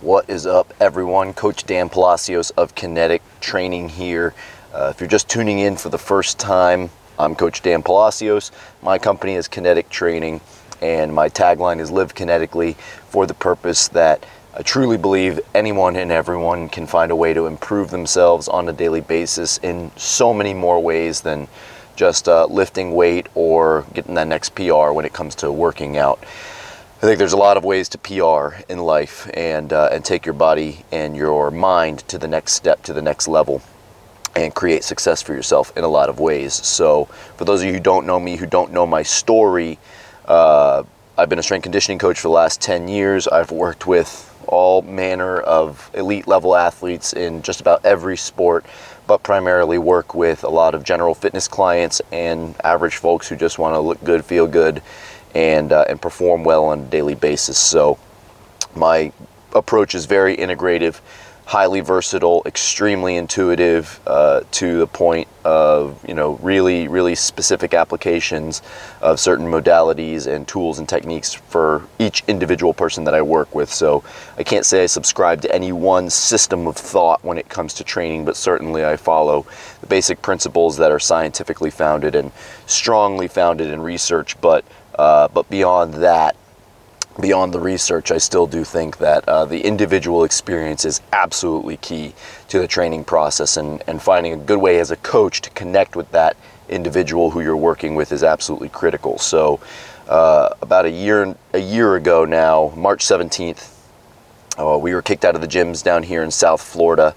What is up, everyone? Coach Dan Palacios of Kinetic Training here. If you're just tuning in for the first time, I'm Coach Dan Palacios. My company is Kinetic Training, and my tagline is Live Kinetically, for the purpose that I truly believe anyone and everyone can find a way to improve themselves on a daily basis in so many more ways than just lifting weight or getting that next PR when it comes to working out. I think there's a lot of ways to PR in life and take your body and your mind to the next step, to the next level, and create success for yourself in a lot of ways. So for those of you who don't know me, who don't know my story, I've been a strength conditioning coach for the last 10 years. I've worked with all manner of elite level athletes in just about every sport, but primarily work with a lot of general fitness clients and average folks who just want to look good, feel good, and perform well on a daily basis. So my approach is very integrative, highly versatile, extremely intuitive, to the point of, really specific applications of certain modalities and tools and techniques for each individual person that I work with. So I can't say I subscribe to any one system of thought when it comes to training, but certainly I follow the basic principles that are scientifically founded and strongly founded in research. But beyond that, beyond the research, I still do think that the individual experience is absolutely key to the training process, and finding a good way as a coach to connect with that individual who you're working with is absolutely critical. So about a year ago now, March 17th, we were kicked out of the gyms down here in South Florida,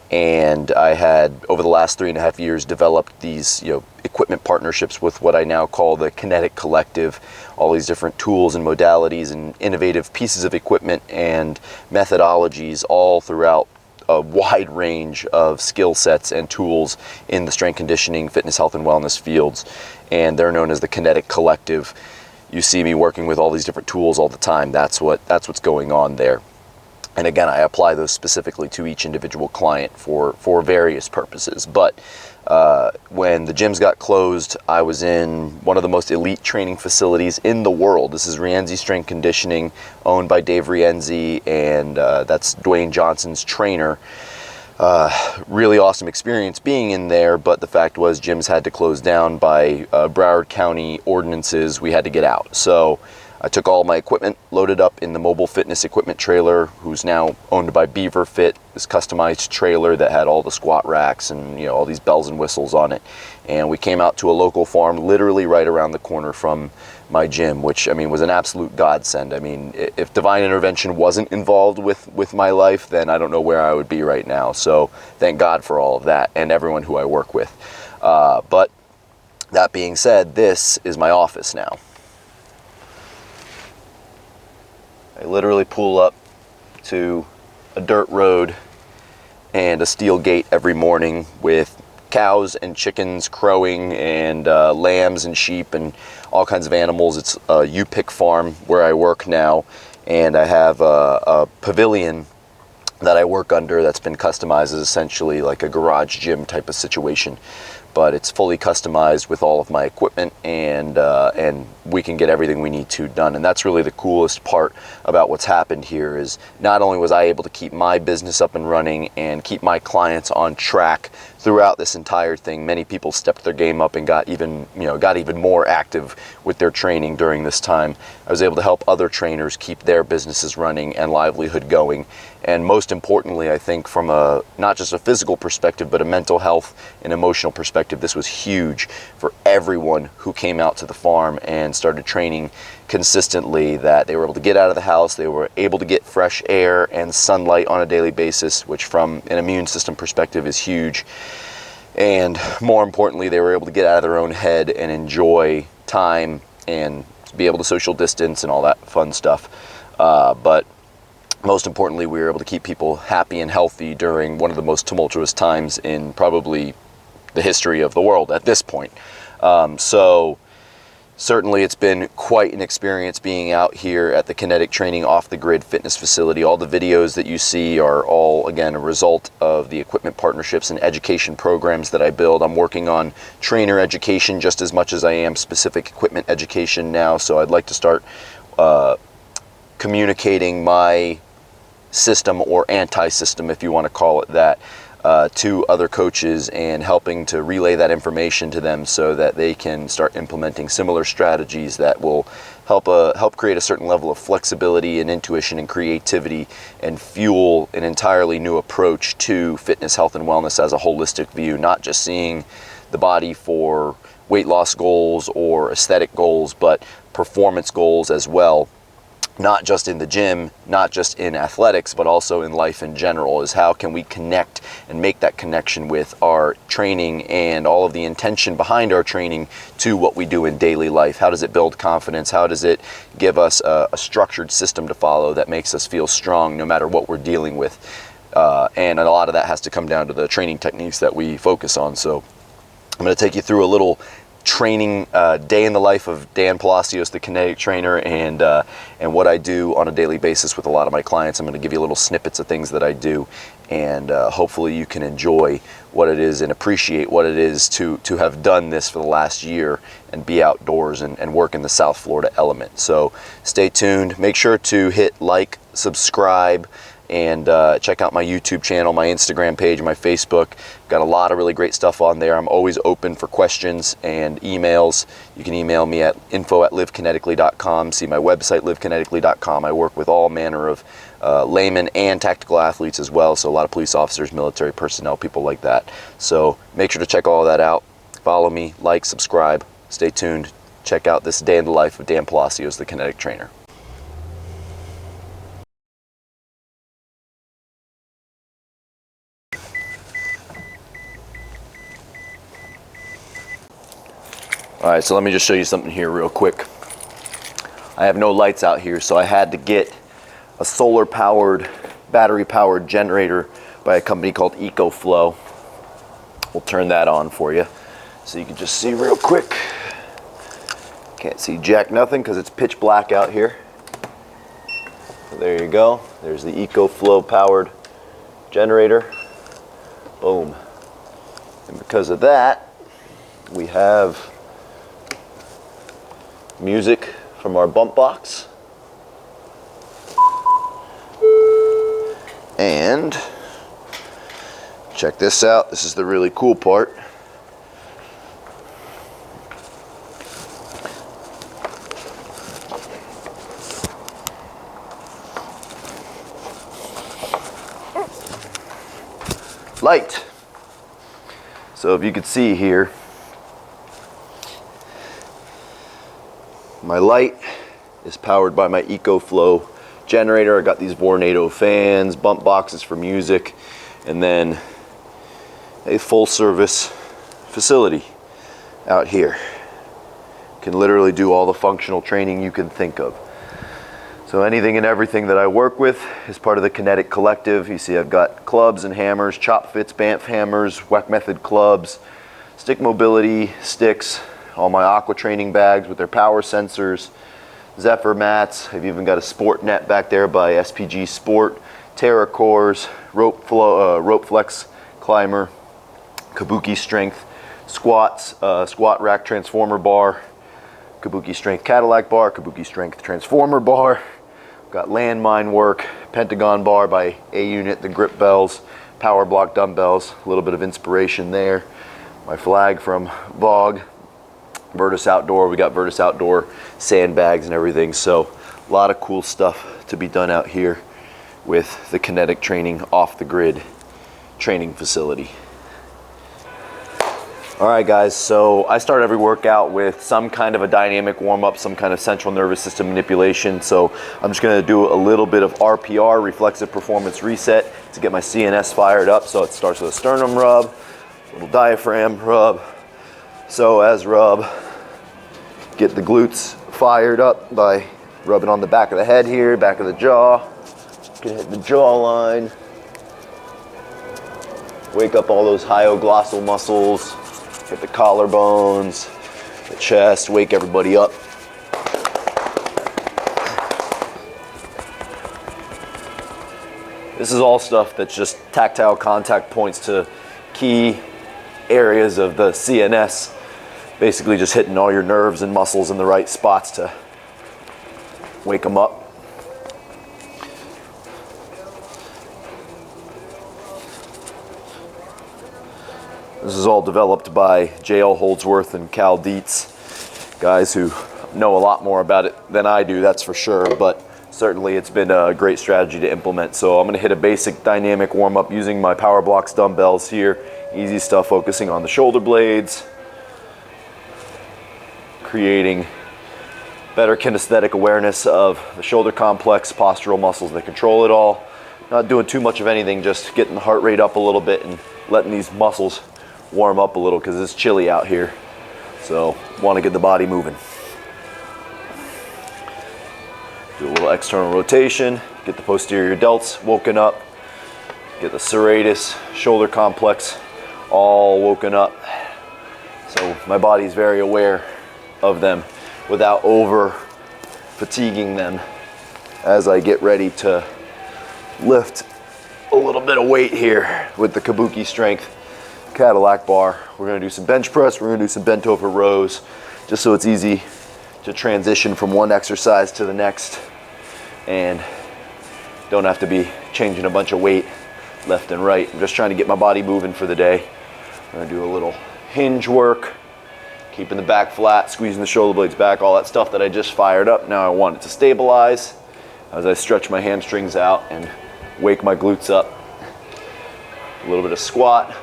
and I had, over the last 3.5 years, developed these equipment partnerships with what I now call the Kinetic Collective. All these different tools and modalities and innovative pieces of equipment and methodologies all throughout a wide range of skill sets and tools in the strength conditioning, fitness, health, and wellness fields. And they're known as the Kinetic Collective. You see me working with all these different tools all the time. That's what's going on there. And again, I apply those specifically to each individual client for various purposes. But when the gyms got closed, I was in one of the most elite training facilities in the world. This is Rienzi Strength Conditioning, owned by Dave Rienzi, and that's Dwayne Johnson's trainer. Really awesome experience being in there, but the fact was gyms had to close down by Broward County ordinances. We had to get out. So I took all my equipment, loaded up in the mobile fitness equipment trailer, who's now owned by Beaver Fit, this customized trailer that had all the squat racks and all these bells and whistles on it. And we came out to a local farm literally right around the corner from my gym, which was an absolute godsend. If divine intervention wasn't involved with my life, then I don't know where I would be right now. So thank God for all of that and everyone who I work with. But that being said, this is my office now. I literally pull up to a dirt road and a steel gate every morning with cows and chickens crowing and lambs and sheep and all kinds of animals. It's a U-Pick farm where I work now, and I have a pavilion that I work under that's been customized as essentially like a garage gym type of situation. But it's fully customized with all of my equipment, and we can get everything we need to done. And that's really the coolest part about what's happened here, is not only was I able to keep my business up and running and keep my clients on track throughout this entire thing. Many people stepped their game up and got even more active with their training during this time. I was able to help other trainers keep their businesses running and livelihood going. And most importantly, I think from not just a physical perspective, but a mental health and emotional perspective, this was huge for everyone who came out to the farm and started training consistently, that they were able to get out of the house, they were able to get fresh air and sunlight on a daily basis, which from an immune system perspective is huge. And more importantly, they were able to get out of their own head and enjoy time and be able to social distance and all that fun stuff. But most importantly, we were able to keep people happy and healthy during one of the most tumultuous times in probably the history of the world at this point. So certainly it's been quite an experience being out here at the Kinetic Training off-the-grid fitness facility. All the videos that you see are all, again, a result of the equipment partnerships and education programs that I build. I'm working on trainer education just as much as I am specific equipment education now, so I'd like to start communicating my system, or anti-system, if you want to call it that, to other coaches, and helping to relay that information to them so that they can start implementing similar strategies that will help create a certain level of flexibility and intuition and creativity, and fuel an entirely new approach to fitness, health, and wellness as a holistic view, not just seeing the body for weight loss goals or aesthetic goals, but performance goals as well. Not just in the gym, not just in athletics, but also in life in general, is how can we connect and make that connection with our training and all of the intention behind our training to what we do in daily life. How does it build confidence? How does it give us a structured system to follow that makes us feel strong no matter what we're dealing with? And a lot of that has to come down to the training techniques that we focus on. So I'm going to take you through a little training day in the life of Dan Palacios, the Kinetic trainer, and what I do on a daily basis with a lot of my clients. I'm going to give you little snippets of things that I do, and hopefully you can enjoy what it is and appreciate what it is to have done this for the last year and be outdoors and work in the South Florida element. So stay tuned. Make sure to hit like, subscribe, and check out my YouTube channel, my Instagram page, my Facebook. Got a lot of really great stuff on there. I'm always open for questions and emails. You can email me at info@livekinetically.com. See my website, livekinetically.com. I work with all manner of laymen and tactical athletes as well, so a lot of police officers, military personnel, people like that. So make sure to check all of that out. Follow me, like, subscribe, stay tuned. Check out this day in the life of Dan Palacios, the Kinetic trainer. All right, so let me just show you something here real quick. I have no lights out here, so I had to get a solar-powered, battery-powered generator by a company called EcoFlow. We'll turn that on for you so you can just see real quick. Can't see jack nothing because it's pitch black out here. So there you go. There's the EcoFlow powered generator. Boom. And because of that, we have music from our bump box, and check this out. This is the really cool part. Light. So if you could see here, my light is powered by my EcoFlow generator. I got these Vornado fans, bump boxes for music, and then a full service facility out here. Can literally do all the functional training you can think of. So anything and everything that I work with is part of the Kinetic collective. You see I've got clubs and hammers, chop fits, Banff hammers, WEC method clubs, stick mobility sticks, all my aqua training bags with their power sensors, Zephyr mats. I've even got a sport net back there by SPG Sport, Terra cores, rope flex climber, kabuki strength squats, squat rack transformer bar, kabuki strength Cadillac bar, kabuki strength transformer bar. Got landmine work, pentagon bar by A-Unit, the grip bells, power block dumbbells, a little bit of inspiration there. My flag from Vogue. Virtus Outdoor, we got Virtus Outdoor sandbags and everything, so a lot of cool stuff to be done out here with the Kinetic training off the grid training facility. All right guys, so I start every workout with some kind of a dynamic warm-up, some kind of central nervous system manipulation. So I'm just gonna do a little bit of RPR, reflexive performance reset, to get my CNS fired up. So it starts with a sternum rub, little diaphragm rub, psoas rub, get the glutes fired up by rubbing on the back of the head here, back of the jaw, can hit the jawline, wake up all those hyoglossal muscles, hit the collarbones, the chest, wake everybody up. This is all stuff that's just tactile contact points to key areas of the CNS, basically just hitting all your nerves and muscles in the right spots to wake them up. This is all developed by J.L. Holdsworth and Cal Dietz, guys who know a lot more about it than I do, that's for sure, but certainly it's been a great strategy to implement. So I'm gonna hit a basic dynamic warm-up using my Power Blocks dumbbells here. Easy stuff, focusing on the shoulder blades, creating better kinesthetic awareness of the shoulder complex, postural muscles that control it all. Not doing too much of anything, just getting the heart rate up a little bit and letting these muscles warm up a little because it's chilly out here. So want to get the body moving. Do a little external rotation, get the posterior delts woken up, get the serratus, shoulder complex all woken up. So my body's very aware of them without over fatiguing them as I get ready to lift a little bit of weight here with the Kabuki Strength Cadillac bar. We're gonna do some bench press, we're gonna do some bent over rows, just so it's easy to transition from one exercise to the next and don't have to be changing a bunch of weight left and right. I'm just trying to get my body moving for the day. I'm gonna do a little hinge work, keeping the back flat, squeezing the shoulder blades back, all that stuff that I just fired up. Now I want it to stabilize as I stretch my hamstrings out and wake my glutes up. A little bit of squat,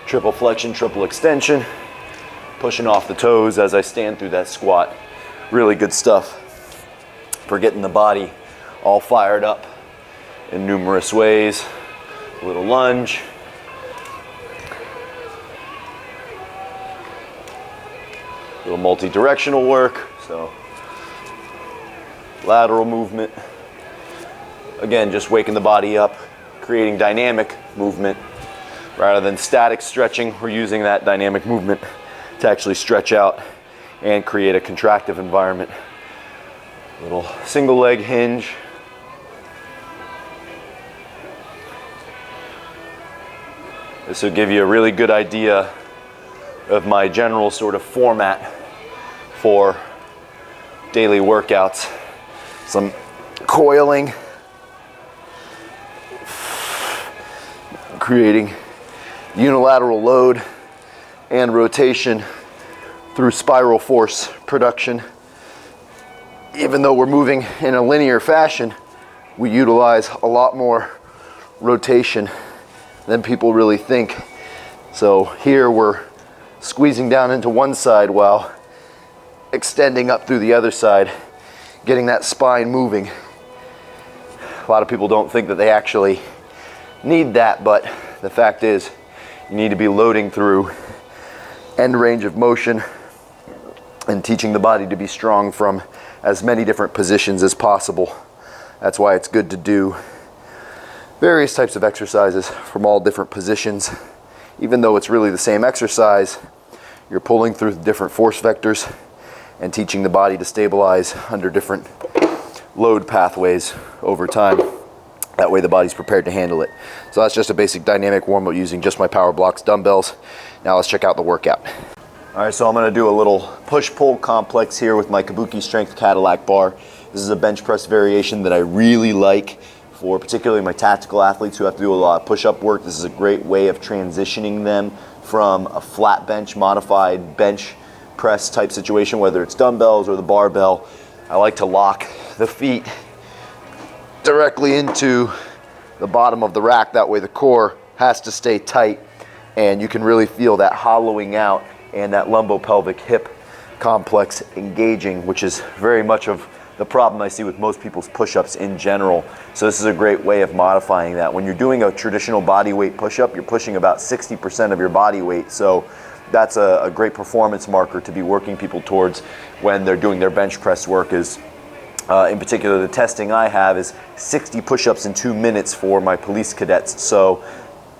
triple flexion, triple extension, pushing off the toes as I stand through that squat. Really good stuff for getting the body all fired up in numerous ways. A little lunge. A little multi-directional work, so lateral movement. Again, just waking the body up, creating dynamic movement. Rather than static stretching, we're using that dynamic movement to actually stretch out and create a contractive environment. Little single leg hinge. This will give you a really good idea of my general sort of format for daily workouts. Some coiling, creating unilateral load and rotation through spiral force production. Even though we're moving in a linear fashion, we utilize a lot more rotation than people really think. So here we're squeezing down into one side while extending up through the other side, getting that spine moving. A lot of people don't think that they actually need that, but the fact is you need to be loading through end range of motion and teaching the body to be strong from as many different positions as possible. That's why it's good to do various types of exercises from all different positions. Even though it's really the same exercise, you're pulling through different force vectors and teaching the body to stabilize under different load pathways over time. That way the body's prepared to handle it. So that's just a basic dynamic warm-up using just my Power Blocks dumbbells. Now let's check out the workout. All right, so I'm gonna do a little push-pull complex here with my Kabuki Strength Cadillac bar. This is a bench press variation that I really like for particularly my tactical athletes who have to do a lot of push-up work. This is a great way of transitioning them from a flat bench, modified bench press type situation, whether it's dumbbells or the barbell. I like to lock the feet directly into the bottom of the rack. That way the core has to stay tight and you can really feel that hollowing out and that lumbopelvic hip complex engaging, which is very much of the problem I see with most people's push-ups in general. So this is a great way of modifying that. When you're doing a traditional body weight push-up, you're pushing about 60% of your body weight. So that's a great performance marker to be working people towards when they're doing their bench press work. Is in particular, the testing I have is 60 push-ups in 2 minutes for my police cadets. So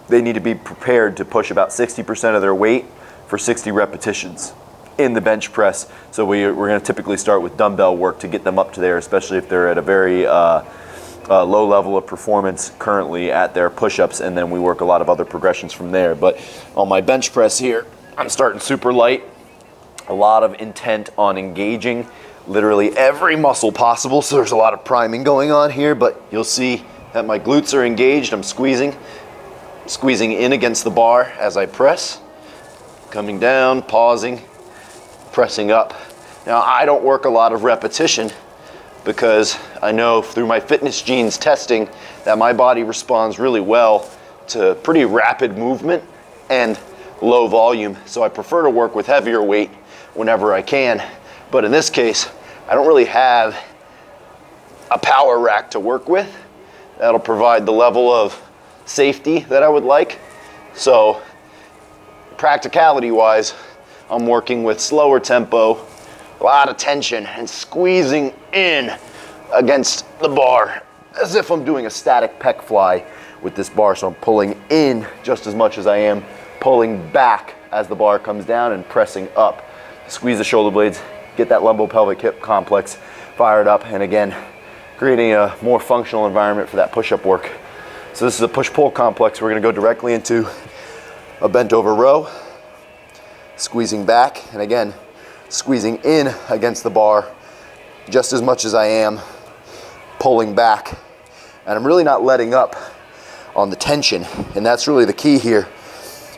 they need to be prepared to push about 60% of their weight for 60 repetitions in the bench press. So we're going to typically start with dumbbell work to get them up to there, especially if they're at a very low level of performance currently at their push-ups, and then we work a lot of other progressions from there. But on my bench press here, I'm starting super light, a lot of intent on engaging literally every muscle possible. So there's a lot of priming going on here, but you'll see that my glutes are engaged. I'm squeezing in against the bar as I press. Coming down, pausing, pressing up. Now, I don't work a lot of repetition because I know through my fitness genes testing that my body responds really well to pretty rapid movement and low volume. So I prefer to work with heavier weight whenever I can. But in this case, I don't really have a power rack to work with that'll provide the level of safety that I would like. So practicality wise, I'm working with slower tempo, a lot of tension, and squeezing in against the bar as if I'm doing a static pec fly with this bar. So I'm pulling in just as much as I am pulling back as the bar comes down and pressing up. Squeeze the shoulder blades, get that lumbo-pelvic hip complex fired up, and again, creating a more functional environment for that push-up work. So this is a push-pull complex. We're gonna go directly into a bent over row, squeezing back, and again, squeezing in against the bar just as much as I am pulling back. And I'm really not letting up on the tension, and that's really the key here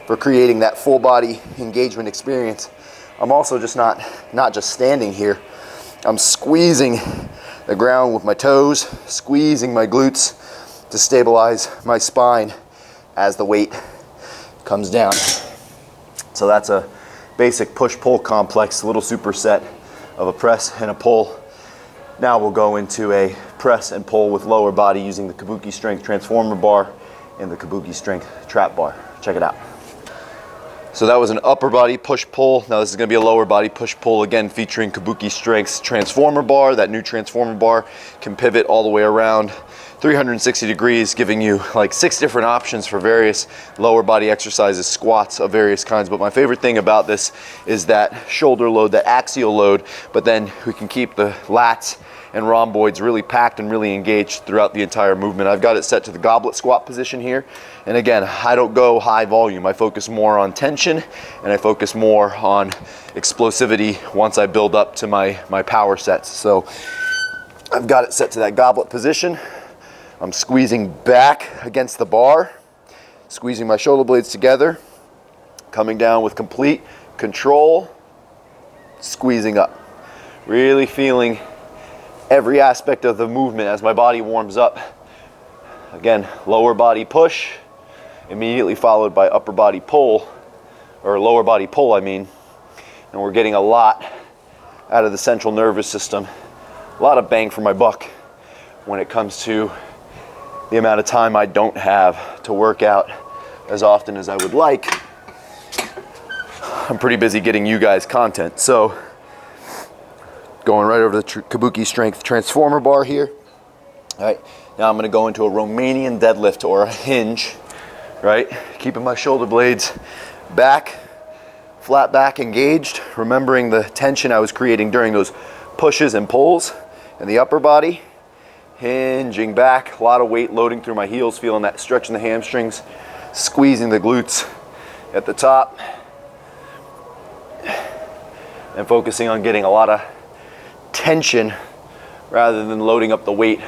for creating that full body engagement experience. I'm also just not just standing here. I'm squeezing the ground with my toes, squeezing my glutes to stabilize my spine as the weight comes down. So that's a basic push-pull complex, a little superset of a press and a pull. Now we'll go into a press and pull with lower body using the Kabuki Strength Transformer Bar and the Kabuki Strength Trap Bar. Check it out. So that was an upper body push-pull. Now this is gonna be a lower body push-pull, again featuring Kabuki Strength's Transformer Bar. That new Transformer Bar can pivot all the way around 360 degrees, giving you like 6 different options for various lower body exercises, squats of various kinds. But my favorite thing about this is that shoulder load, that axial load, but then we can keep the lats and rhomboids really packed and really engaged throughout the entire movement. I've got it set to the goblet squat position here. And again, I don't go high volume. I focus more on tension and I focus more on explosivity once I build up to my power sets. So I've got it set to that goblet position. I'm squeezing back against the bar, squeezing my shoulder blades together, coming down with complete control, squeezing up. Really feeling every aspect of the movement as my body warms up. Again, lower body push, immediately followed by upper body pull, or lower body pull, I mean. And we're getting a lot out of the central nervous system. A lot of bang for my buck when it comes to the amount of time I don't have to work out as often as I would like. I'm pretty busy getting you guys content. So going right over the Kabuki Strength Transformer Bar here. All right, now I'm gonna go into a Romanian deadlift or a hinge, right? Keeping my shoulder blades back, flat back engaged, remembering the tension I was creating during those pushes and pulls in the upper body. Hinging back, a lot of weight loading through my heels, feeling that stretch in the hamstrings, squeezing the glutes at the top, and focusing on getting a lot of tension rather than loading up the weight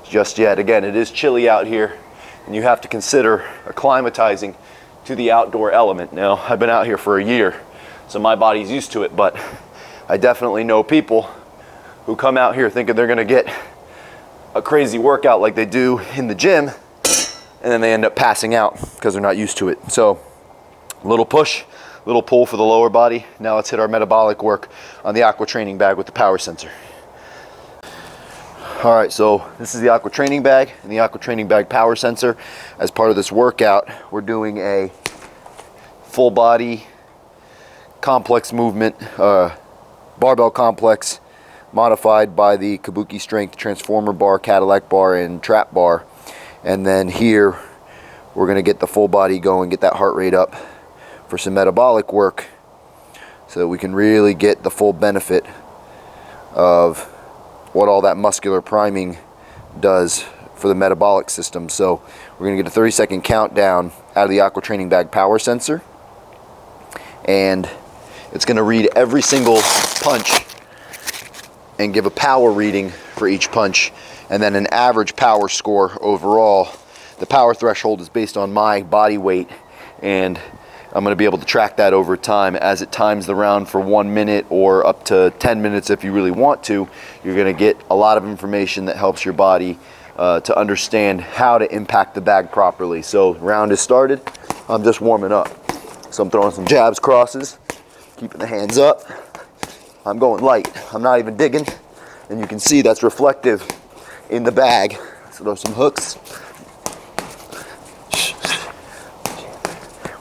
just yet. Again, it is chilly out here, and you have to consider acclimatizing to the outdoor element. Now, I've been out here for a year, so my body's used to it, but I definitely know people who come out here thinking they're gonna get a crazy workout like they do in the gym, and then they end up passing out because they're not used to it. So a little push, little pull for the lower body. Now let's hit our metabolic work on the aqua training bag with the power sensor. All right, so this is the aqua training bag and the aqua training bag power sensor. As part of this workout, we're doing a full body complex movement, barbell complex, modified by the Kabuki Strength Transformer Bar, Cadillac Bar, and Trap Bar. And then here, we're gonna get the full body going, get that heart rate up for some metabolic work so that we can really get the full benefit of what all that muscular priming does for the metabolic system. So we're gonna get a 30-second countdown out of the aqua training bag power sensor, and it's gonna read every single punch and give a power reading for each punch, and then an average power score overall. The power threshold is based on my body weight, and I'm going to be able to track that over time as it times the round for 1 minute or up to 10 minutes if you really want to. You're going to get a lot of information that helps your body to understand how to impact the bag properly. So round is started. I'm just warming up. So I'm throwing some jabs, crosses, keeping the hands up. I'm going light. I'm not even digging. And you can see that's reflective in the bag. So throw some hooks.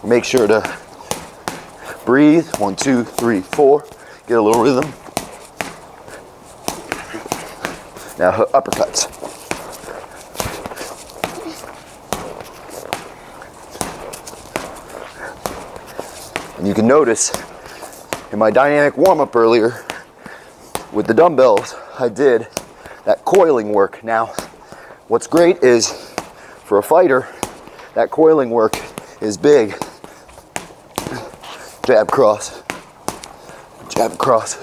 Make sure to breathe. 1, 2, 3, 4. Get a little rhythm. Now uppercuts. And you can notice in my dynamic warm-up earlier with the dumbbells, I did that coiling work. Now, what's great is for a fighter, that coiling work is big. Jab, cross,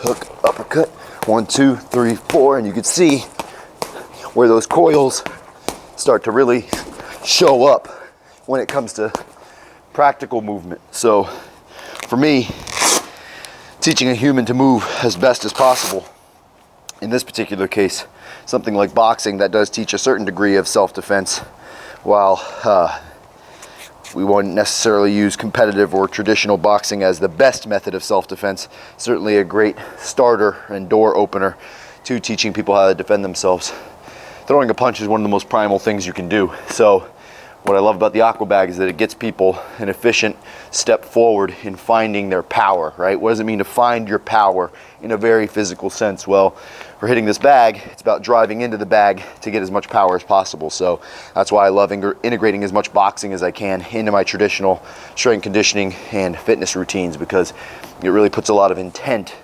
hook, uppercut. 1, 2, 3, 4, and you can see where those coils start to really show up when it comes to practical movement. So for me, teaching a human to move as best as possible, in this particular case, something like boxing, that does teach a certain degree of self-defense, while we won't necessarily use competitive or traditional boxing as the best method of self-defense. Certainly a great starter and door opener to teaching people how to defend themselves. Throwing a punch is one of the most primal things you can do. So what I love about the aqua bag is that it gets people an efficient step forward in finding their power, right? What does it mean to find your power in a very physical sense? Well, for hitting this bag, it's about driving into the bag to get as much power as possible. So that's why I love integrating as much boxing as I can into my traditional strength conditioning and fitness routines, because it really puts a lot of intent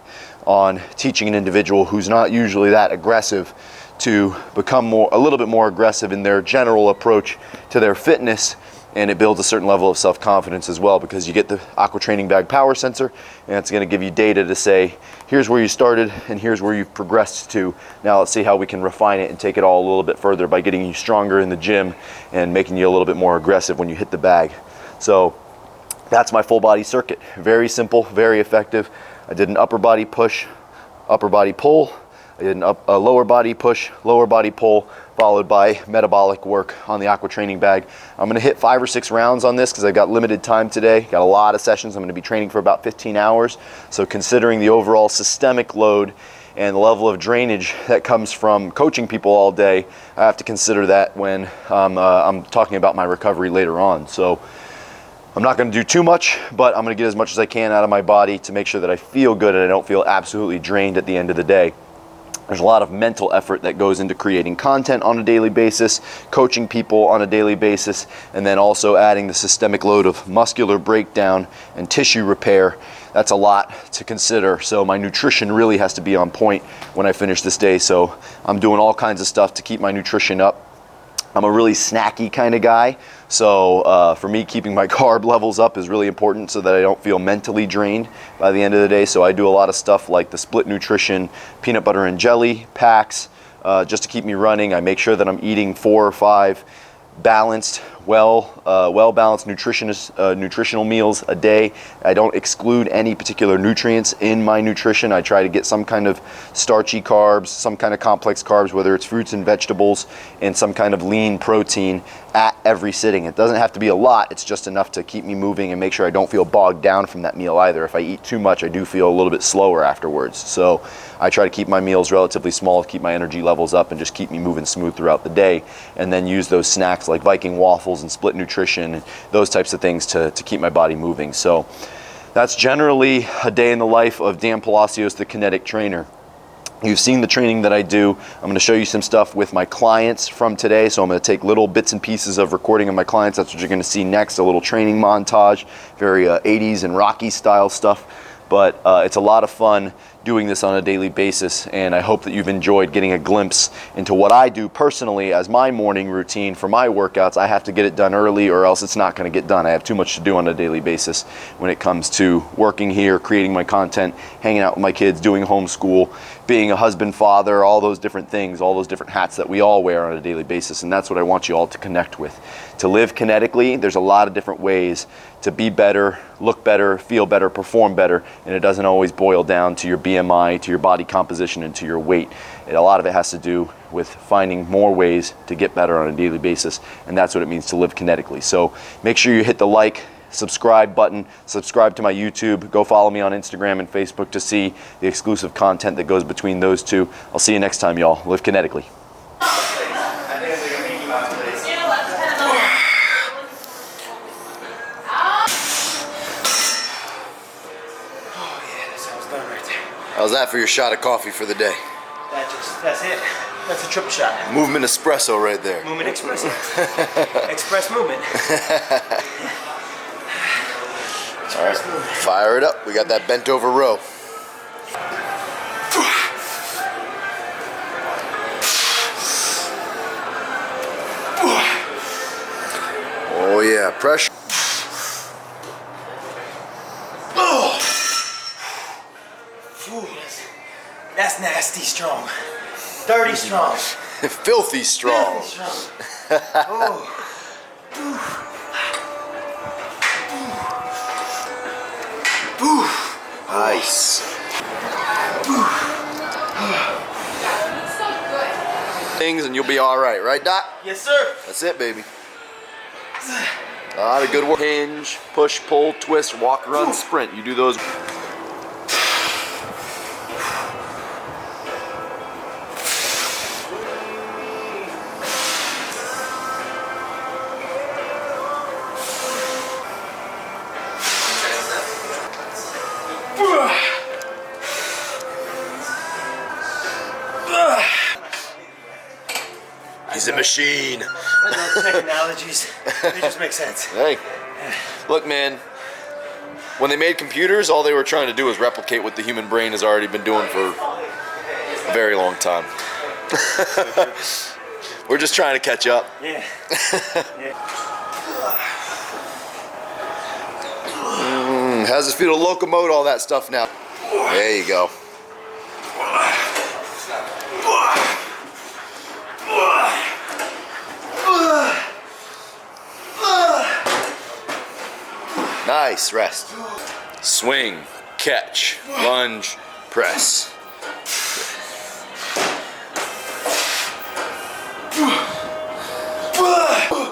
on teaching an individual who's not usually that aggressive to become a little bit more aggressive in their general approach to their fitness. And it builds a certain level of self-confidence as well, because you get the aqua training bag power sensor, and it's going to give you data to say, here's where you started and here's where you've progressed to. Now let's see how we can refine it and take it all a little bit further by getting you stronger in the gym and making you a little bit more aggressive when you hit the bag. So that's my full body circuit. Very simple, very effective. I did an upper body push, upper body pull. I did a lower body push, lower body pull, followed by metabolic work on the aqua training bag. I'm going to hit 5 or 6 rounds on this because I've got limited time today. Got a lot of sessions. I'm going to be training for about 15 hours. So considering the overall systemic load and the level of drainage that comes from coaching people all day, I have to consider that when I'm talking about my recovery later on. So I'm not going to do too much, but I'm going to get as much as I can out of my body to make sure that I feel good and I don't feel absolutely drained at the end of the day. There's a lot of mental effort that goes into creating content on a daily basis, coaching people on a daily basis, and then also adding the systemic load of muscular breakdown and tissue repair. That's a lot to consider. So my nutrition really has to be on point when I finish this day. So I'm doing all kinds of stuff to keep my nutrition up. I'm a really snacky kind of guy. So for me, keeping my carb levels up is really important so that I don't feel mentally drained by the end of the day. So I do a lot of stuff like the split nutrition, peanut butter and jelly packs, just to keep me running. I make sure that I'm eating 4 or 5 balanced, well-balanced nutritional meals a day. I don't exclude any particular nutrients in my nutrition. I try to get some kind of starchy carbs, some kind of complex carbs, whether it's fruits and vegetables, and some kind of lean protein at every sitting. It doesn't have to be a lot. It's just enough to keep me moving and make sure I don't feel bogged down from that meal either. If I eat too much, I do feel a little bit slower afterwards. So I try to keep my meals relatively small, keep my energy levels up, and just keep me moving smooth throughout the day, and then use those snacks like Viking waffles and split nutrition and those types of things to keep my body moving. So that's generally a day in the life of Dan Palacios, the Kinetic trainer. You've seen the training that I do. I'm going to show you some stuff with my clients from today. So I'm going to take little bits and pieces of recording of my clients. That's what you're going to see next, a little training montage, very 80s and Rocky style stuff. But it's a lot of fun doing this on a daily basis, and I hope that you've enjoyed getting a glimpse into what I do personally as my morning routine for my workouts. I have to get it done early or else it's not going to get done. I have too much to do on a daily basis when it comes to working here, creating my content, hanging out with my kids, doing homeschool, being a husband, father, all those different things, all those different hats that we all wear on a daily basis. And that's what I want you all to connect with. To live kinetically, there's a lot of different ways to be better, look better, feel better, perform better, and it doesn't always boil down to your BMI, to your body composition, and to your weight. A lot of it has to do with finding more ways to get better on a daily basis, and that's what it means to live kinetically. So make sure you hit the like, subscribe button, subscribe to my YouTube, go follow me on Instagram and Facebook to see the exclusive content that goes between those two. I'll see you next time, y'all. Live kinetically. How's that for your shot of coffee for the day? That's it. That's a triple shot. Movement espresso right there. Movement espresso. Express movement. All right, fire it up. We got that bent over row. Oh yeah, pressure. That's nasty strong. Dirty strong. Filthy strong. Filthy strong. Oh. Nice. Things and you'll be all right, right, Doc? Yes, sir. That's it, baby. A lot of good work. Hinge, push, pull, twist, walk, run, sprint. You do those. He's a machine. Those technologies, they just make sense. Hey, look, man. When they made computers, all they were trying to do was replicate what the human brain has already been doing for a very long time. We're just trying to catch up. Yeah. Yeah. How's it feel to locomote all that stuff now? There you go. Nice, rest. Swing, catch, lunge, press.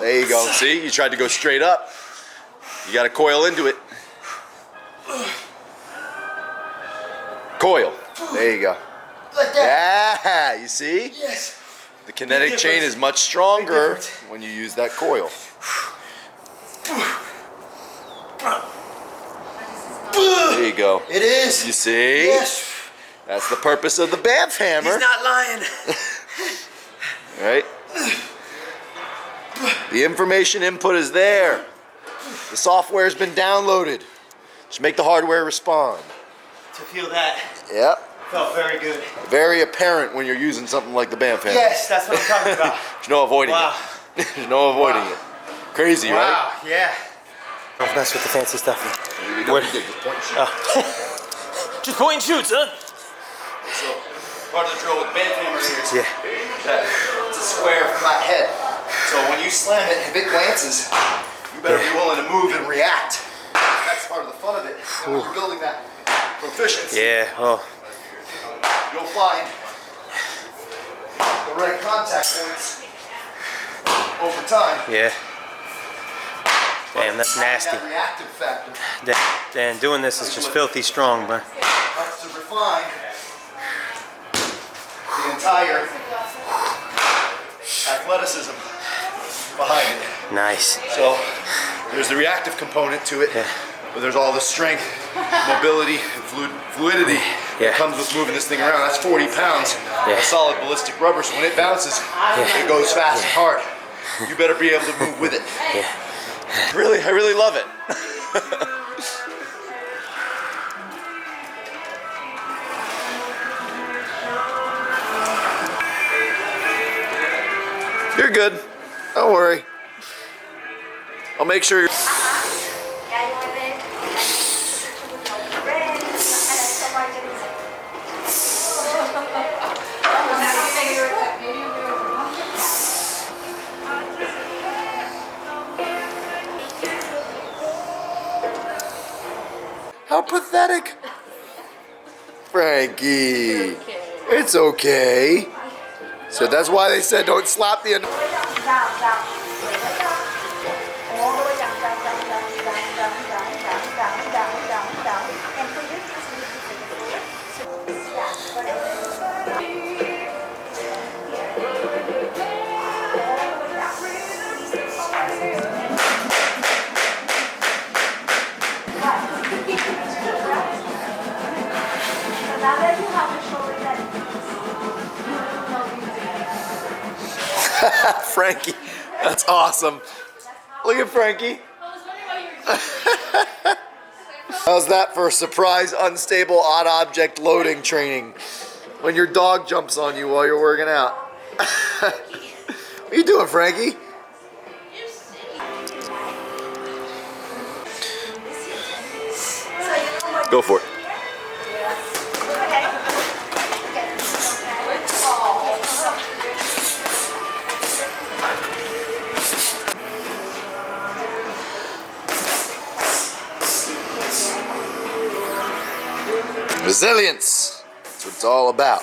There you go. See, you tried to go straight up. You got to coil into it. Coil. There you go. Like that. Yeah, you see? Yes. The kinetic chain is much stronger when you use that coil. There you go. It is. You see? Yes. That's the purpose of the Banff hammer. He's not lying. Right? The information input is there. The software has been downloaded. Just make the hardware respond. To feel that. Yep. Felt very good. Very apparent when you're using something like the Banff hammer. Yes, that's what I'm talking about. There's no avoiding Wow. it. There's no avoiding it. Crazy, Wow. right? Yeah. Don't mess with the fancy stuff. What? Just point and shoot, son. So, part of the drill with the Banff hammer here is Yeah. it's a square, flat head. So when you slam it, if it glances, you better be willing to move and react. That's part of the fun of it. And when you're building that proficiency, Yeah. Oh. you'll find the right contact points over time. Yeah. Damn, that's nasty. That reactive factor Damn, doing this is just filthy strong, bro. helps to refine the entire athleticism behind it. Nice. So there's the reactive component to it, but there's all the strength, mobility, and fluidity that comes with moving this thing around. That's 40 pounds of solid ballistic rubber, so when it bounces, it goes fast and hard. You better be able to move with it. Really, I really love it. You're good. Don't worry. I'll make sure you're... How pathetic. Frankie. It's okay. So that's why they said don't slap the... Frankie, that's awesome. Look at Frankie. How's that for surprise, unstable, odd object loading training? When your dog jumps on you while you're working out. What are you doing, Frankie? Go for it. Resilience. That's what it's all about.